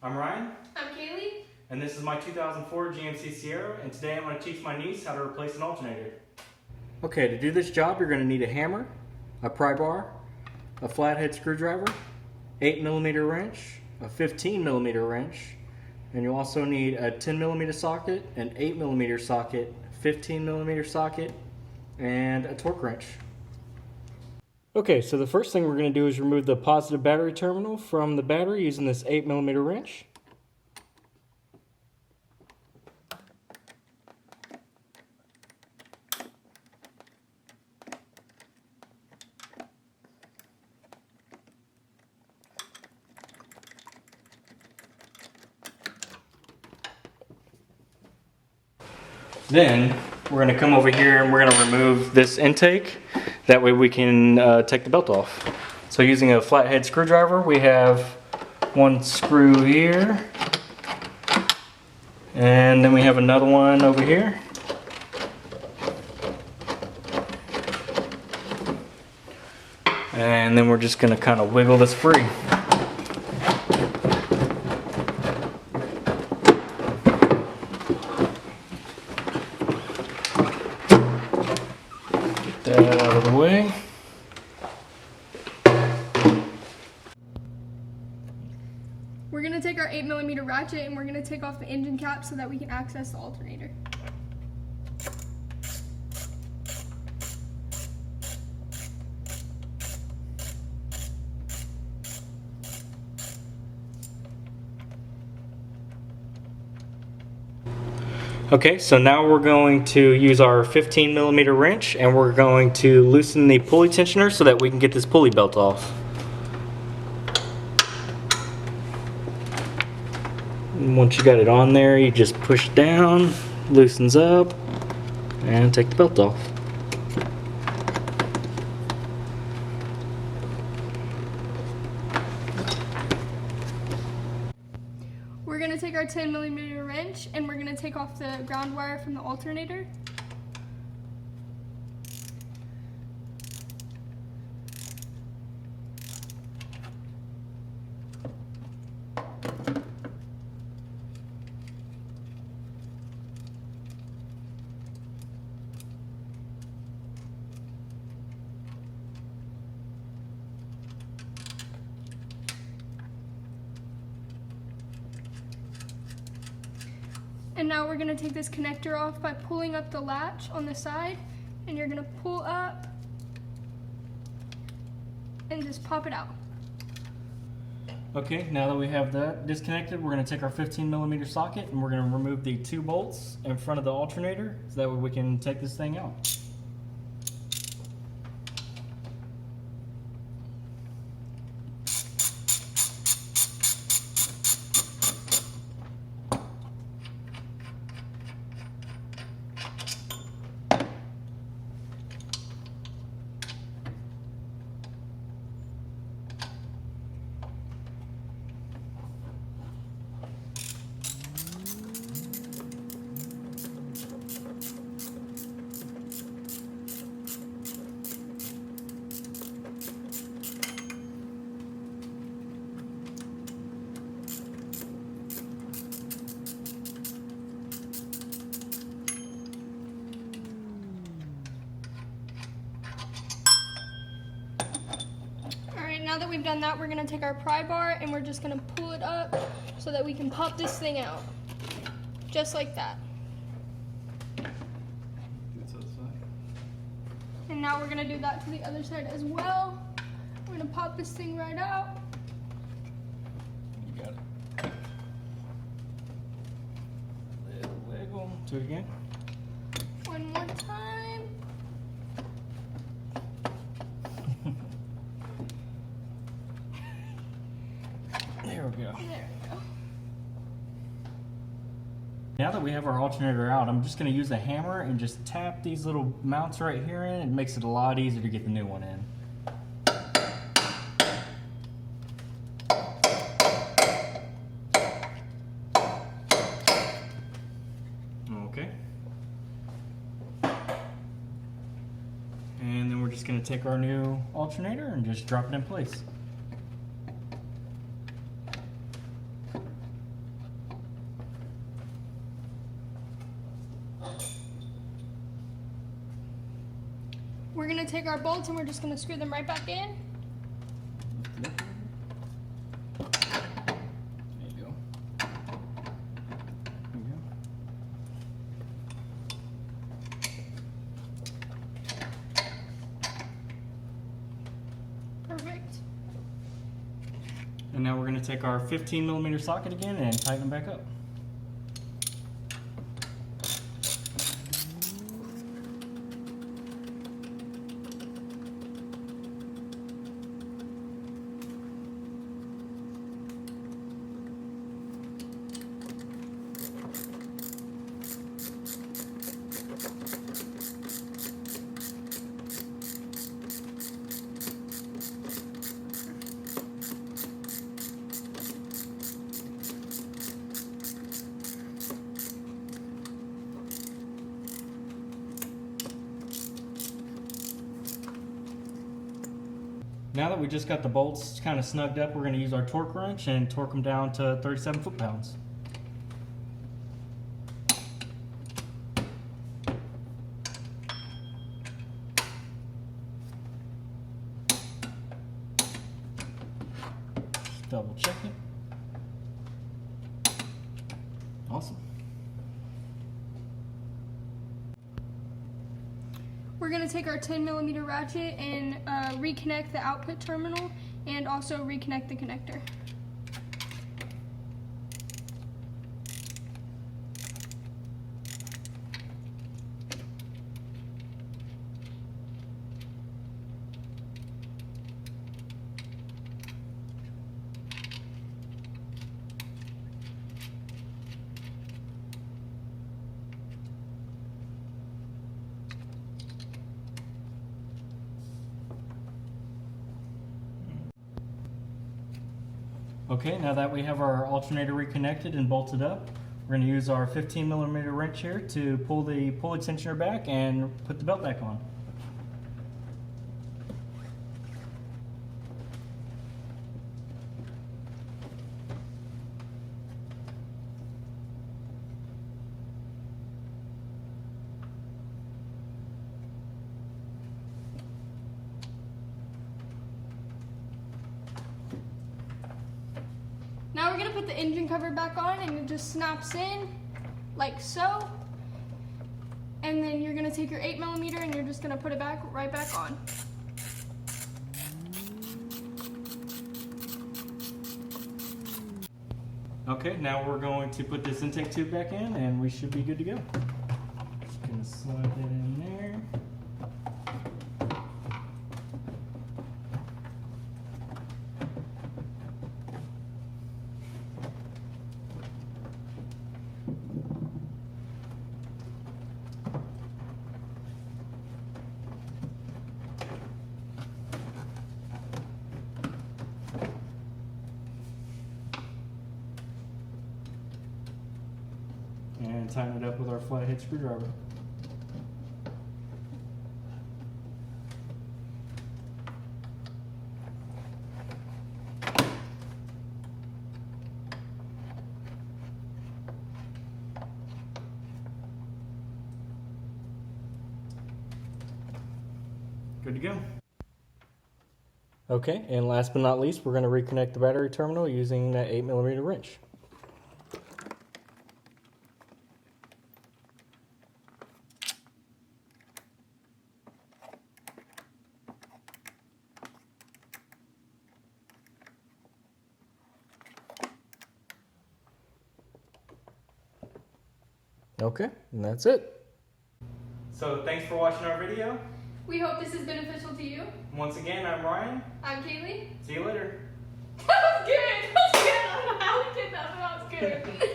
I'm Ryan. I'm Kaylee. And this is my 2004 GMC Sierra, and today I'm going to teach my niece how to replace an alternator. Okay, to do this job you're going to need a hammer, a pry bar, a flathead screwdriver, 8mm wrench, a 15mm wrench, and you'll also need a 10mm socket, an 8mm socket, 15mm socket, and a torque wrench. Okay, so the first thing we're going to do is remove the positive battery terminal from the battery using this 8mm wrench. Then we're going to come over here and we're going to remove this intake. That way we can take the belt off. So using a flathead screwdriver, we have one screw here. And then we have another one over here. And then we're just going to kind of wiggle this free. Get that out of the way. We're going to take our 8mm ratchet and we're going to take off the engine cap so that we can access the alternator. Okay, so now we're going to use our 15mm wrench and we're going to loosen the pulley tensioner so that we can get this pulley belt off. And once you got it on there, you just push down, loosens up, and take the belt off. We're going to take our 10mm wrench and we're going to take off the ground wire from the alternator. And now we're going to take this connector off by pulling up the latch on the side, and you're going to pull up and just pop it out. Okay, now that we have that disconnected, we're going to take our 15mm socket and we're going to remove the 2 bolts in front of the alternator so that way we can take this thing out. Now that we've done that, we're going to take our pry bar and we're just going to pull it up so that we can pop this thing out. Just like that. And now we're going to do that to the other side as well. We're going to pop this thing right out. You got it. Little wiggle. Do it again. One more time. There we go. There we go. Now that we have our alternator out, I'm just going to use a hammer and just tap these little mounts right here in. It makes it a lot easier to get the new one in. Okay. And then we're just going to take our new alternator and just drop it in place. We're gonna take our bolts and we're just gonna screw them right back in. There you go. There you go. Perfect. And now we're going to take our 15mm socket again and tighten them back up. Now that we just got the bolts kind of snugged up, we're going to use our torque wrench and torque them down to 37 foot-pounds. Just double check it. Awesome. We're gonna take our 10mm ratchet and reconnect the output terminal and also reconnect the connector. Okay, now that we have our alternator reconnected and bolted up, we're going to use our 15mm wrench here to pull the pulley tensioner back and put the belt back on. Now we're gonna put the engine cover back on and it just snaps in like so. And then you're gonna take your 8mm and you're just gonna put it right back on. Okay, now we're going to put this intake tube back in and we should be good to go. Just gonna slide that in there. And tighten it up with our flathead screwdriver. Good to go. Okay, and last but not least, we're going to reconnect the battery terminal using that 8mm wrench. Okay, and that's it. So thanks for watching our video. We hope this is beneficial to you. Once again, I'm Ryan. I'm Kaylee. See you later. That was good. That was good. I don't know how we did that, but that was good.